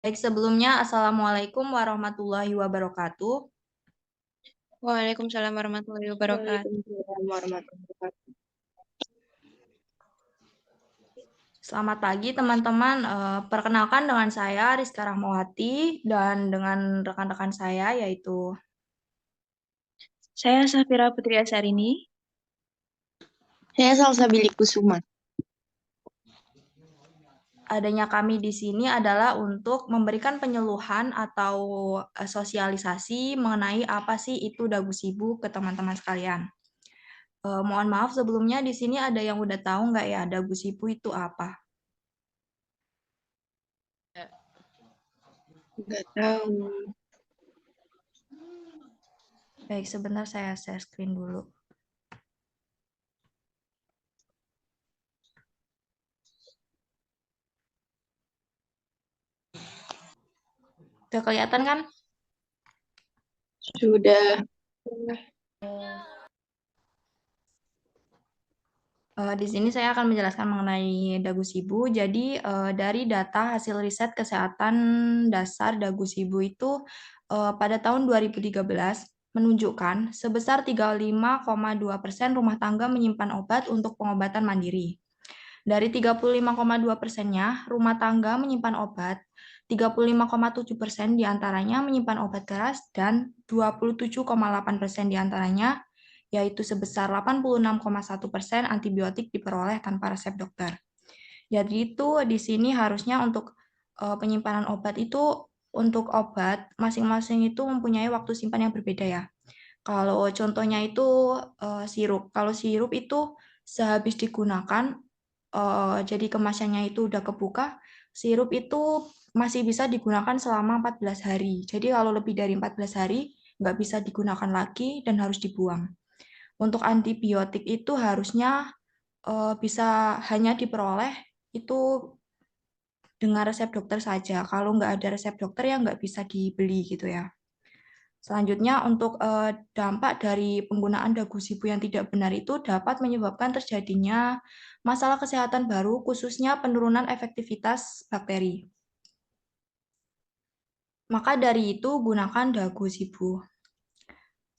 Baik, sebelumnya Assalamualaikum warahmatullahi wabarakatuh. Waalaikumsalam warahmatullahi wabarakatuh. Waalaikumsalam warahmatullahi wabarakatuh. Selamat pagi teman-teman. Perkenalkan dengan saya Rizka Rahmawati dan dengan rekan-rekan saya yaitu Saya Safira Putri Asarini. Saya Salsabili Kusuma. adanya kami di sini adalah untuk memberikan penyeluhan atau sosialisasi mengenai apa sih itu dagu sibuk ke teman-teman sekalian. Mohon maaf sebelumnya di sini ada yang udah tahu nggak ya dagu sibuk itu apa? Nggak tahu. Baik, sebentar saya share screen dulu. Udah kelihatan kan? Sudah. Di sini saya akan menjelaskan mengenai dagu sibu. Jadi, dari data hasil riset kesehatan dasar dagu sibu itu pada tahun 2013 menunjukkan sebesar 35,2% rumah tangga menyimpan obat untuk pengobatan mandiri. Dari 35,2%-nya, rumah tangga menyimpan obat, 35,7% diantaranya menyimpan obat keras, dan 27,8% diantaranya yaitu sebesar 86,1% antibiotik diperoleh tanpa resep dokter. Jadi itu di sini harusnya untuk penyimpanan obat itu untuk obat masing-masing itu mempunyai waktu simpan yang berbeda ya. Kalau contohnya itu sirup. Kalau sirup itu sehabis digunakan jadi kemasannya itu udah kebuka, sirup itu masih bisa digunakan selama 14 hari. Jadi kalau lebih dari 14 hari nggak bisa digunakan lagi dan harus dibuang. Untuk antibiotik itu harusnya bisa hanya diperoleh itu dengan resep dokter saja. Kalau nggak ada resep dokter ya nggak bisa dibeli gitu ya. Selanjutnya untuk dampak dari penggunaan dagu sibu yang tidak benar itu dapat menyebabkan terjadinya masalah kesehatan baru khususnya penurunan efektivitas bakteri. Maka dari itu gunakan dagu sibu.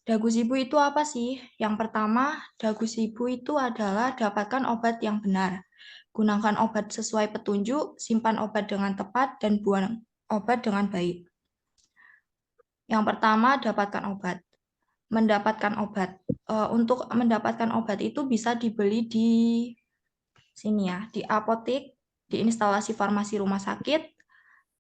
Dagu sibu itu apa sih? Yang pertama, dagu sibu itu adalah dapatkan obat yang benar. Gunakan obat sesuai petunjuk, simpan obat dengan tepat, dan buang obat dengan baik. Yang pertama, dapatkan obat. Mendapatkan obat. Untuk mendapatkan obat itu bisa dibeli di sini ya, di apotek, di instalasi farmasi rumah sakit,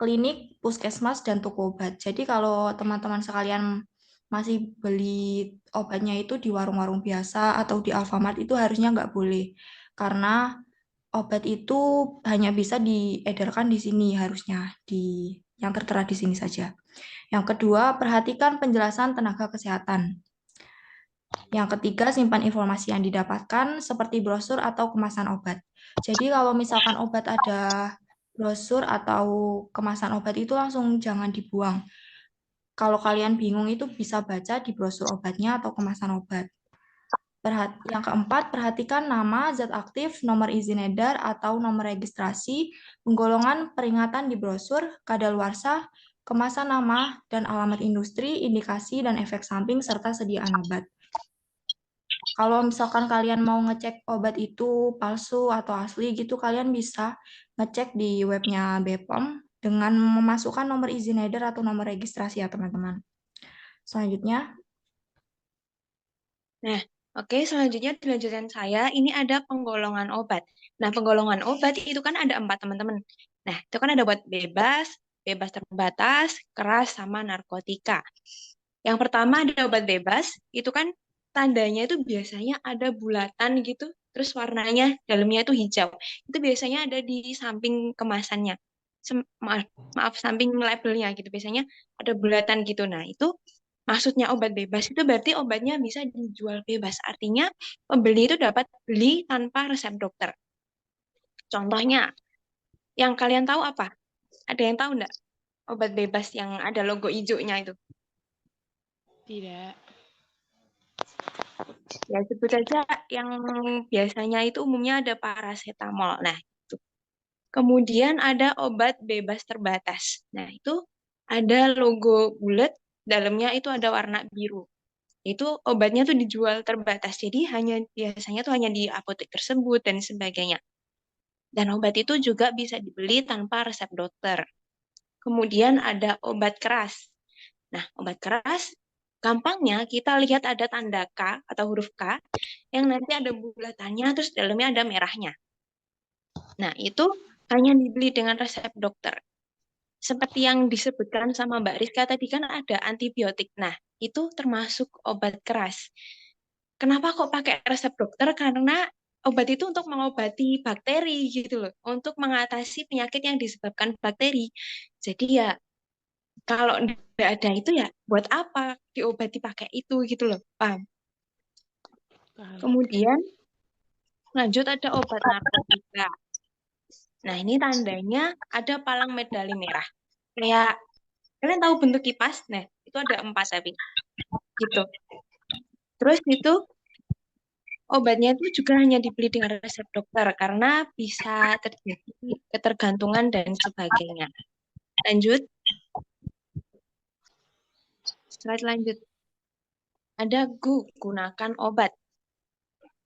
klinik, puskesmas, dan toko obat. Jadi kalau teman-teman sekalian masih beli obatnya itu di warung-warung biasa atau di Alfamart itu harusnya nggak boleh. Karena obat itu hanya bisa diedarkan di sini harusnya, di yang tertera di sini saja. Yang kedua, perhatikan penjelasan tenaga kesehatan. Yang ketiga, simpan informasi yang didapatkan seperti brosur atau kemasan obat. Jadi kalau misalkan obat ada brosur atau kemasan obat itu langsung jangan dibuang. Kalau kalian bingung itu bisa baca di brosur obatnya atau kemasan obat. Yang keempat, perhatikan nama, zat aktif, nomor izin edar atau nomor registrasi, penggolongan peringatan di brosur, kadaluarsa, kemasan nama, dan alamat industri, indikasi, dan efek samping, serta sediaan obat. Kalau misalkan kalian mau ngecek obat itu palsu atau asli gitu, kalian bisa ngecek di webnya BPOM dengan memasukkan nomor izin edar atau nomor registrasi ya teman-teman. Selanjutnya, Nah, oke, selanjutnya dilanjutkan saya. Ini ada penggolongan obat. Nah, penggolongan obat itu kan ada 4, teman-teman. Nah, itu kan ada obat bebas, bebas terbatas, keras, sama narkotika. Yang pertama ada obat bebas, itu kan tandanya itu biasanya ada bulatan gitu, terus warnanya dalamnya itu hijau. Itu biasanya ada di samping kemasannya. Maaf, maaf, samping labelnya gitu. Biasanya ada bulatan gitu. Nah, itu maksudnya obat bebas itu berarti obatnya bisa dijual bebas. Artinya pembeli itu dapat beli tanpa resep dokter. Contohnya, yang kalian tahu apa? Ada yang tahu enggak? Obat bebas yang ada logo hijaunya itu. Tidak. Ya, sebut saja yang biasanya itu umumnya ada paracetamol. Nah, itu. Kemudian ada obat bebas terbatas. Nah, itu ada logo bulat, dalamnya itu ada warna biru. Itu obatnya tuh dijual terbatas. Jadi biasanya tuh hanya di apotek tersebut dan sebagainya. Dan obat itu juga bisa dibeli tanpa resep dokter. Kemudian ada obat keras. Nah, obat keras gampangnya kita lihat ada tanda K atau huruf K yang nanti ada bulatannya terus dalamnya ada merahnya. Nah, itu hanya dibeli dengan resep dokter. Seperti yang disebutkan sama Mbak Rizka tadi kan ada antibiotik. Nah, itu termasuk obat keras. Kenapa kok pakai resep dokter? Karena obat itu untuk mengobati bakteri gitu loh, untuk mengatasi penyakit yang disebabkan bakteri. Jadi ya kalau tidak ada itu ya buat apa diobati pakai itu gitu loh, paham? Paham. Kemudian lanjut ada obat narkotika. Nah, ini tandanya ada palang medali merah. Kayak kalian tahu bentuk kipas? Nah, itu ada 4 tapi gitu. Terus itu obatnya itu juga hanya dibeli dengan resep dokter karena bisa terjadi ketergantungan dan sebagainya. Lanjut. Slide lanjut. Ada gunakan obat.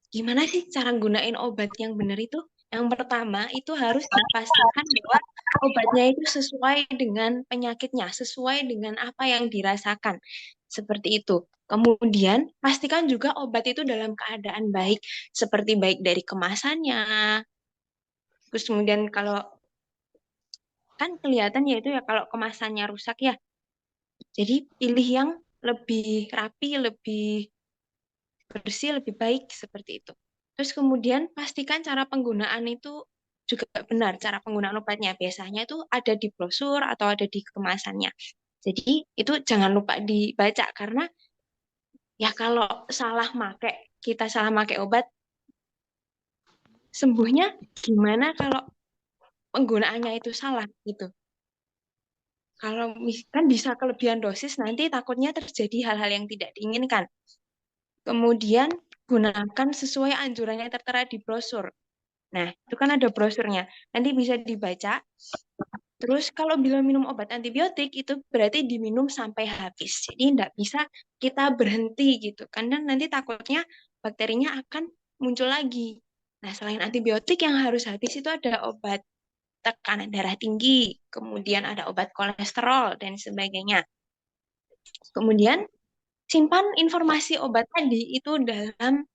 Gimana sih cara gunain obat yang benar itu? Yang pertama itu harus dipastikan bahwa obatnya itu sesuai dengan penyakitnya, sesuai dengan apa yang dirasakan. Seperti itu. Kemudian pastikan juga obat itu dalam keadaan baik, seperti baik dari kemasannya. Terus kemudian kalau kan kelihatan ya itu ya kalau kemasannya rusak ya. Jadi pilih yang lebih rapi, lebih bersih, lebih baik seperti itu. Terus kemudian pastikan cara penggunaan itu juga benar, cara penggunaan obatnya. Biasanya itu ada di brosur atau ada di kemasannya. Jadi itu jangan lupa dibaca karena ya kalau kita salah make obat, sembuhnya gimana kalau penggunaannya itu salah gitu. Kalau kan bisa kelebihan dosis nanti takutnya terjadi hal-hal yang tidak diinginkan. Kemudian gunakan sesuai anjuran yang tertera di brosur. Nah, itu kan ada brosurnya. Nanti bisa dibaca. Terus kalau bila minum obat antibiotik itu berarti diminum sampai habis. Jadi tidak bisa kita berhenti gitu. Karena nanti takutnya bakterinya akan muncul lagi. Nah, selain antibiotik yang harus habis itu ada obat tekanan darah tinggi, kemudian ada obat kolesterol dan sebagainya. Kemudian simpan informasi obat tadi itu dalam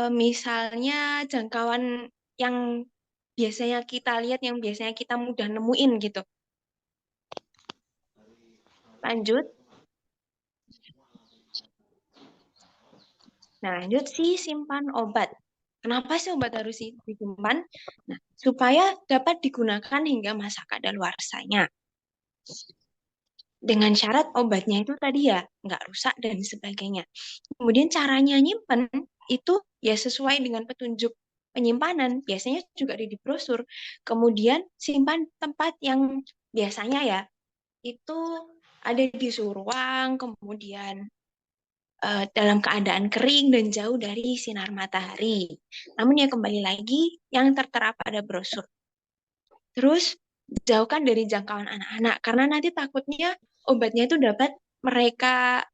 misalnya jangkauan yang biasanya kita lihat, yang biasanya kita mudah nemuin gitu. Lanjut. Nah, lanjut sih simpan obat. Kenapa sih obat harus disimpan? Nah, supaya dapat digunakan hingga masa kadaluarsanya. Dengan syarat obatnya itu tadi ya nggak rusak dan sebagainya. Kemudian caranya nyimpen itu ya sesuai dengan petunjuk penyimpanan. Biasanya juga ada di brosur. Kemudian simpan tempat yang biasanya ya itu ada di suhu ruang, kemudian dalam keadaan kering dan jauh dari sinar matahari. Namun ya kembali lagi yang tertera pada brosur. Terus jauhkan dari jangkauan anak-anak karena nanti takutnya obatnya itu dapat mereka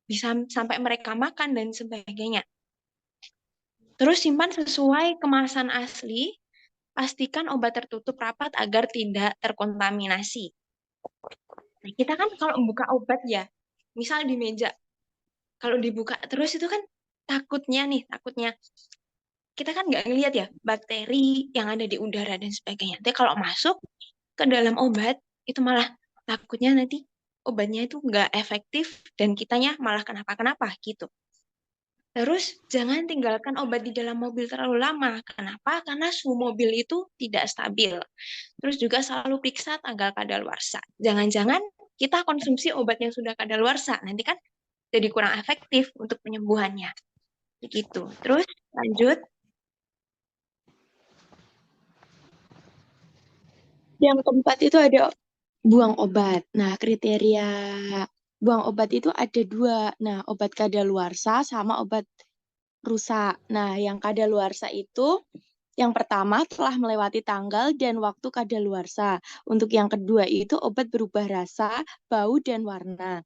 bisa sampai mereka makan dan sebagainya. Terus simpan sesuai kemasan asli, pastikan obat tertutup rapat agar tidak terkontaminasi. Nah, kita kan kalau membuka obat ya, misal di meja, kalau dibuka terus itu kan takutnya kita kan nggak ngelihat ya bakteri yang ada di udara dan sebagainya. Tapi kalau masuk ke dalam obat itu malah takutnya nanti obatnya itu nggak efektif dan kitanya malah kenapa-kenapa gitu. Terus jangan tinggalkan obat di dalam mobil terlalu lama. Kenapa? Karena suhu mobil itu tidak stabil. Terus juga selalu periksa tanggal kadaluarsa. Jangan-jangan kita konsumsi obat yang sudah kadaluarsa. Nanti kan jadi kurang efektif untuk penyembuhannya. Begitu. Terus lanjut. Yang keempat itu ada buang obat. Nah, kriteria buang obat itu ada dua. Nah, obat kadaluarsa sama obat rusak. Nah, yang kadaluarsa itu Yang pertama telah melewati tanggal dan waktu kadaluarsa. Untuk yang kedua itu obat berubah rasa, bau, dan warna.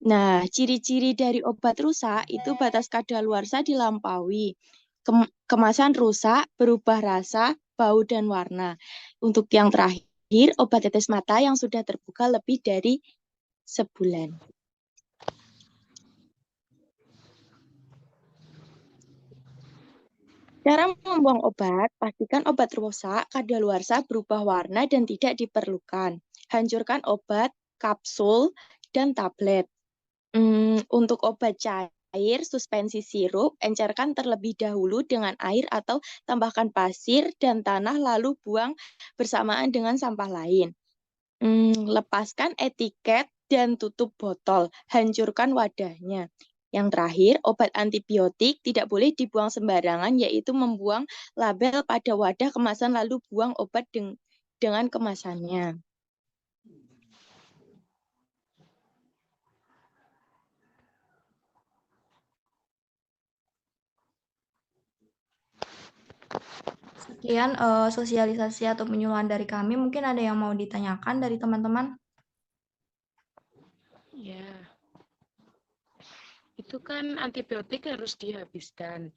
Nah, ciri-ciri dari obat rusak itu batas kadaluarsa dilampaui. Kemasan rusak, berubah rasa, bau, dan warna. Untuk yang terakhir, obat tetes mata yang sudah terbuka lebih dari sebulan. Cara membuang obat, pastikan obat rusak, kadaluarsa, berubah warna, dan tidak diperlukan. Hancurkan obat, kapsul, dan tablet. Untuk obat cair, suspensi sirup, encerkan terlebih dahulu dengan air atau tambahkan pasir dan tanah lalu buang bersamaan dengan sampah lain. Lepaskan etiket dan tutup botol, hancurkan wadahnya. Yang terakhir, obat antibiotik tidak boleh dibuang sembarangan, yaitu membuang label pada wadah kemasan lalu buang obat dengan kemasannya. Sekian sosialisasi atau penyuluhan dari kami. Mungkin ada yang mau ditanyakan dari teman-teman? Ya, itu kan antibiotik harus dihabiskan.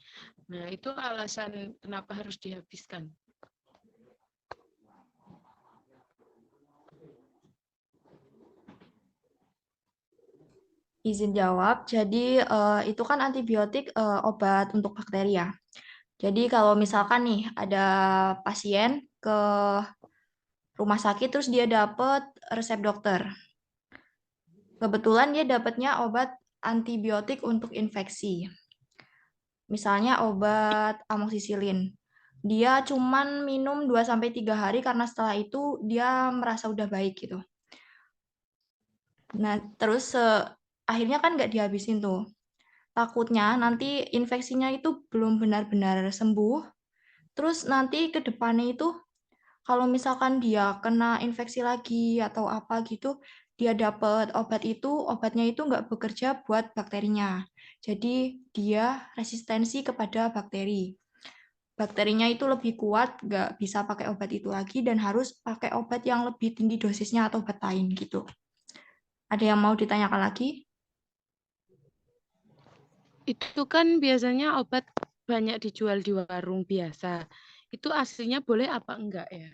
Nah, itu alasan kenapa harus dihabiskan. Izin jawab. Jadi itu kan antibiotik obat untuk bakteri ya. Jadi kalau misalkan nih ada pasien ke rumah sakit terus dia dapat resep dokter. Kebetulan dia dapatnya obat antibiotik untuk infeksi. Misalnya obat amoksisilin. Dia cuman minum 2-3 hari karena setelah itu dia merasa udah baik gitu. Nah, terus akhirnya kan nggak dihabisin tuh. Takutnya nanti infeksinya itu belum benar-benar sembuh. Terus nanti ke depannya itu kalau misalkan dia kena infeksi lagi atau apa gitu, dia dapat obat itu, obatnya itu nggak bekerja buat bakterinya. Jadi dia resistensi kepada bakteri. Bakterinya itu lebih kuat, nggak bisa pakai obat itu lagi dan harus pakai obat yang lebih tinggi dosisnya atau obat lain gitu. Ada yang mau ditanyakan lagi? Itu kan biasanya obat banyak dijual di warung biasa. Itu aslinya boleh apa enggak ya?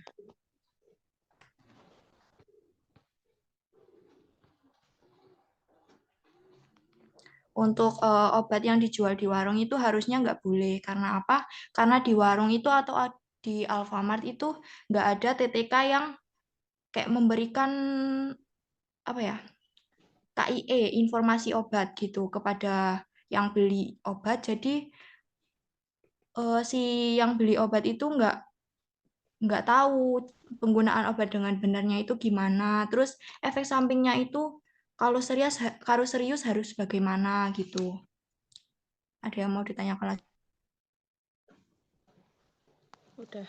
Untuk obat yang dijual di warung itu harusnya nggak boleh. Karena apa? Karena di warung itu atau di Alfamart itu nggak ada TTK yang kayak memberikan apa ya, KIE, informasi obat gitu kepada yang beli obat. Jadi si yang beli obat itu nggak tahu penggunaan obat dengan benarnya itu gimana. Terus efek sampingnya itu kalau serius harus bagaimana gitu. Ada yang mau ditanyakan lagi? Udah.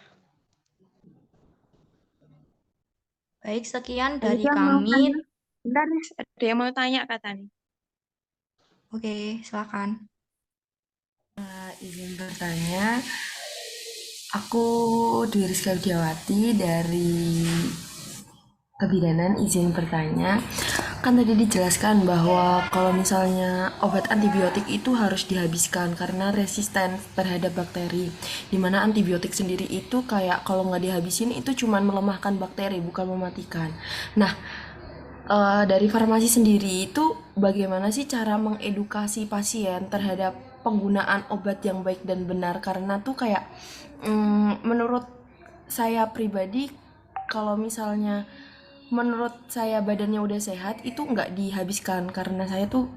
Baik, sekian dari Anissa mau kami. tanya? Bentar, Nis. Ada yang mau tanya katanya. Oke, silakan. Izin bertanya, aku Dwi Rizka Widiawati dari Kebidanan. Izin bertanya, kan tadi dijelaskan bahwa kalau misalnya obat antibiotik itu harus dihabiskan karena resisten terhadap bakteri. Dimana antibiotik sendiri itu kayak kalau nggak dihabisin itu cuma melemahkan bakteri, bukan mematikan. Nah, dari farmasi sendiri itu bagaimana sih cara mengedukasi pasien terhadap penggunaan obat yang baik dan benar, karena tuh kayak menurut saya pribadi kalau misalnya menurut saya badannya udah sehat itu nggak dihabiskan karena saya tuh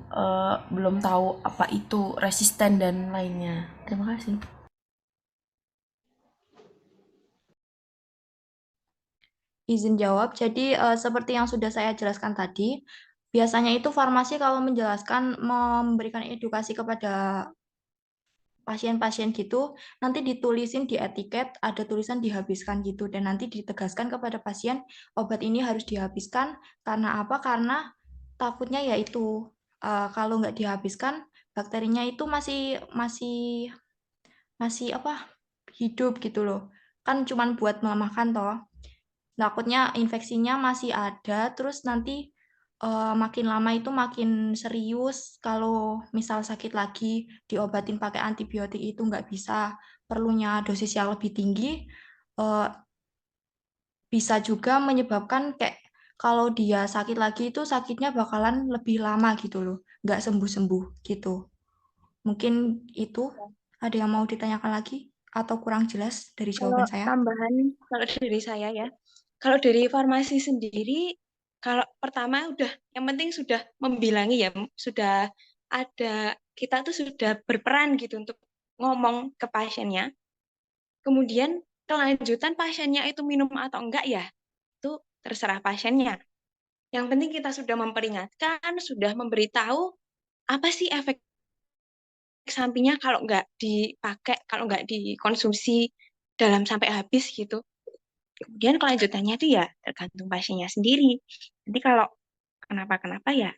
belum tahu apa itu resisten dan lainnya. Terima kasih. Izin jawab. Jadi seperti yang sudah saya jelaskan tadi, biasanya itu farmasi kalau menjelaskan memberikan edukasi kepada pasien-pasien gitu, nanti ditulisin di etiket ada tulisan dihabiskan gitu dan nanti ditegaskan kepada pasien obat ini harus dihabiskan karena apa? Karena takutnya yaitu kalau nggak dihabiskan bakterinya itu masih masih masih apa? hidup gitu loh. Kan cuman buat melemahkan toh. Takutnya infeksinya masih ada, terus nanti makin lama itu makin serius. Kalau misal sakit lagi, diobatin pakai antibiotik itu nggak bisa, perlunya dosis yang lebih tinggi. eh, Bisa juga menyebabkan kayak kalau dia sakit lagi itu sakitnya bakalan lebih lama gitu loh, nggak sembuh-sembuh gitu. Mungkin itu ada yang mau ditanyakan lagi atau kurang jelas dari Kalau jawaban saya? tambahan, kalau dari saya ya, kalau dari farmasi sendiri, kalau pertama udah, yang penting sudah membilangi ya, sudah ada, kita tuh sudah berperan gitu untuk ngomong ke pasiennya. Kemudian kelanjutan pasiennya itu minum atau enggak ya, itu terserah pasiennya. Yang penting kita sudah memperingatkan, sudah memberitahu apa sih efek sampingnya kalau nggak dipakai, kalau nggak dikonsumsi dalam sampai habis gitu. Kemudian kelanjutannya itu ya tergantung pasiennya sendiri. Nanti kalau kenapa-kenapa ya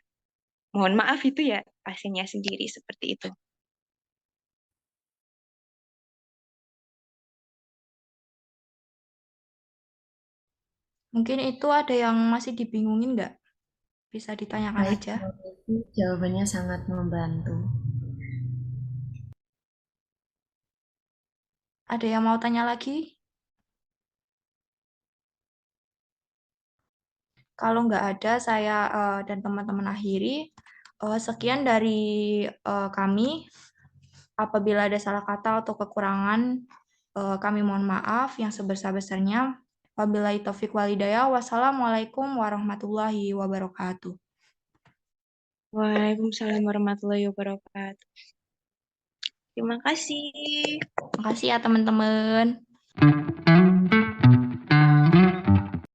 mohon maaf itu ya pasiennya sendiri seperti itu. Mungkin itu ada yang masih dibingungin nggak? Bisa ditanyakan Baik, aja. kalau itu jawabannya sangat membantu. Ada yang mau tanya lagi? Kalau nggak ada, saya dan teman-teman akhiri. Sekian dari kami. Apabila ada salah kata atau kekurangan, kami mohon maaf yang sebesar-besarnya. Wabillahi taufiq walhidayah. Wassalamualaikum warahmatullahi wabarakatuh. Waalaikumsalam warahmatullahi wabarakatuh. Terima kasih. Makasih ya teman-teman.